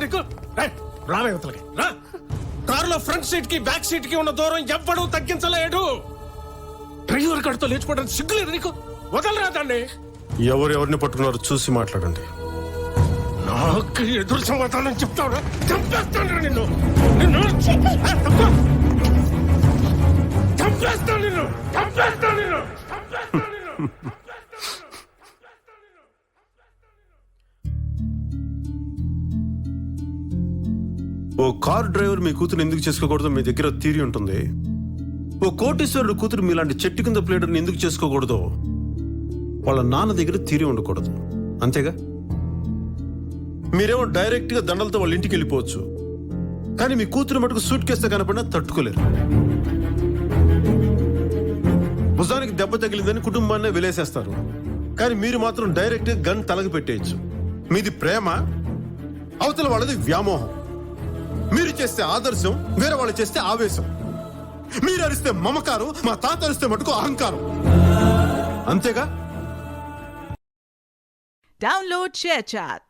నీకు రావే అవతలకి రా. కారులో ఫ్రంట్ సీట్ కి బ్యాక్ సీట్ కి ఉన్న దూరం ఎవ్వడూ తగ్గించలేడు. డ్రైవర్ గడితో లేచిపోవడానికి సిగ్గులేదు నీకు? వదలరా దాన్ని. ఎవరిని పట్టుకున్నారో చూసి మాట్లాడండి. నాకు ఎదురు సమాధానం చెప్తావురా? చంపేస్తాను నిన్ను. చంపేస్తాను నిన్ను. ఓ కారు డ్రైవర్ మీ కూతురు ఎందుకు చేసుకోకూడదు మీ దగ్గర థియరీ ఉంటుంది. ఓ కోటీశ్వరుడు కూతురు మీలాంటి చెట్టు కింద ప్లేడర్ని ఎందుకు చేసుకోకూడదు వాళ్ళ నాన్న దగ్గర థియరీ ఉండకూడదు. అంతేగా? మీరేమో డైరెక్ట్ గా దండలతో వాళ్ళ ఇంటికి వెళ్ళిపోవచ్చు, కానీ మీ కూతురు మటుకు సూట్ కేస్తే కనపడినా తట్టుకోలేరు. భుజానికి దెబ్బ తగిలిందని కుటుంబాన్నే వెలేసేస్తారు, కానీ మీరు మాత్రం డైరెక్ట్ గా గన్ తలకి పెట్టేయచ్చు. మీది ప్రేమ, అవతల వాళ్ళది వ్యామోహం. మీరు చేస్తే ఆదర్శం, వేరే వాళ్ళు చేస్తే ఆవేశం. మీరు అరిస్తే మమకారం, మా తాత అరిస్తే మటుకు అహంకారం. అంతేగా? Download ShareChat.